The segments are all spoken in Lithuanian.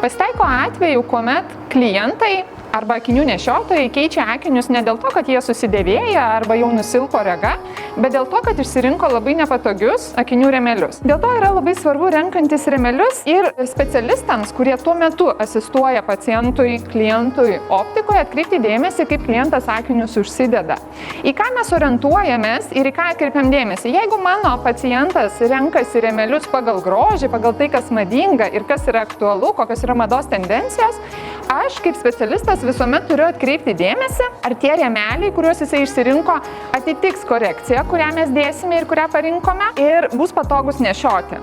Pasitaiko atvejų, kuomet klientai arba akinių nešiotojai keičia akinius ne dėl to, kad jie susidėvėja arba jau nusilpo rega, bet dėl to, kad išsirinko labai nepatogius akinių rėmelius. Dėl to yra labai svarbu renkantis rėmelius ir specialistams, kurie tuo metu asistuoja pacientui, klientui optikoje, atkreipti dėmesį, kaip klientas akinius užsideda. Į ką mes orientuojamės ir į ką atkreipiam dėmesį. Jeigu mano pacientas renkasi rėmelius pagal grožį, pagal tai, kas madinga ir kas yra aktualu, kokios yra mados tendencijos, aš kaip specialistas visuomet turiu atkreipti dėmesį, ar tie rėmeliai, kuriuos jisai išsirinko, atitiks korekciją, kurią mes dėsime ir kurią parinkome ir bus patogus nešioti.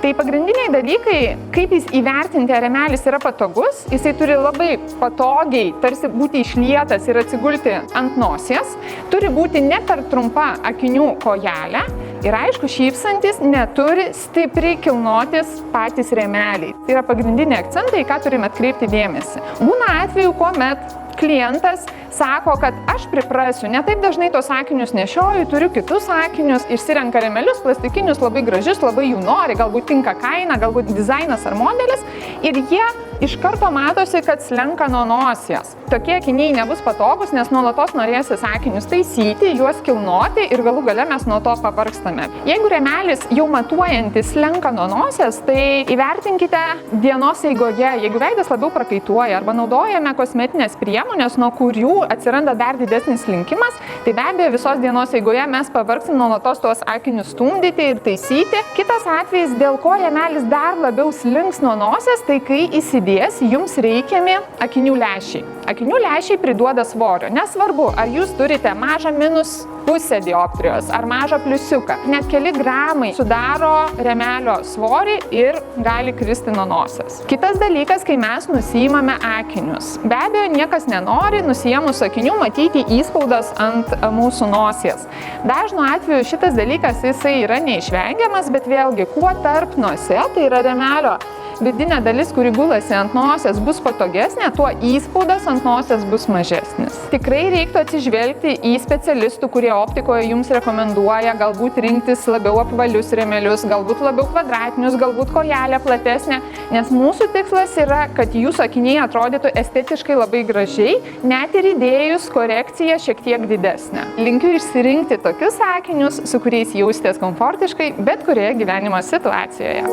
Tai pagrindiniai dalykai, kaip jis įvertinti, ar rėmelis yra patogus, jisai turi labai patogiai, tarsi būti išlietas ir atsigulti ant nosies, turi būti ne per trumpa akinių kojelė ir aišku, šypsantis neturi stipriai kilnotis patys rėmeliai. Tai yra pagrindiniai akcentai, į ką turime atkreipti dėmesį. Būna atvejų, kuomet klientas sako, kad aš priprasiu, ne taip dažnai tos akinius nešioju, turiu kitus akinius, išsirenka rėmelius, plastikinius, labai gražius, labai jų nori, galbūt tinka kaina, galbūt dizainas ar modelis ir jie iš karto matosi, kad slenka nuo nosies. Tokie akiniai nebus patogus, nes nuolatos norėsis akinius taisyti, juos kilnoti ir galų gale mes nuo to pavargstame. Jeigu rėmelis jau matuojantis slenka nuo nosies, tai įvertinkite dienos eigoje, jeigu veidas labiau prakaituoja arba naudojame kosmetinės priemonės, nuo kurių atsiranda dar didesnis slinkimas, tai be abejo visos dienos eigoje mes pavargsim nuolatos tuos akinius stumdyti ir taisyti. Kitas atvejis, dėl ko rėmelis dar labiau slinks nuo nosies, tai kai įsidės jums reikiami akinių lęšiai. Akinių lęšiai priduoda svorio. Nesvarbu, ar jūs turite mažą minus pusę dioptrijos ar mažą pliusiuką. Net keli gramai sudaro rėmelio svorį ir gali kristi nuo nosies. Kitas dalykas, kai mes nusiimame akinius. Be abejo, niekas nenori nusiėmus akinių matyti įspaudas ant mūsų nosies. Dažnu atveju šitas dalykas jisai yra neišvengiamas, bet vėlgi, kuo tarp nose, tai yra rėmelio vidinė dalis, kuri gulasi ant nosies, bus patogesnė, tuo įspaudas ant nosies bus mažesnis. Tikrai reiktų atsižvelgti į specialistų, kurie optikoje jums rekomenduoja galbūt rinktis labiau apvalius rėmelius, galbūt labiau kvadratinius, galbūt kojelę platesnę, nes mūsų tikslas yra, kad jūsų akiniai atrodytų estetiškai labai gražiai, net ir įdėjus korekciją šiek tiek didesnę. Linkiu išsirinkti tokius akinius, su kuriais jausitės komfortiškai bet kurioje gyvenimo situacijoje.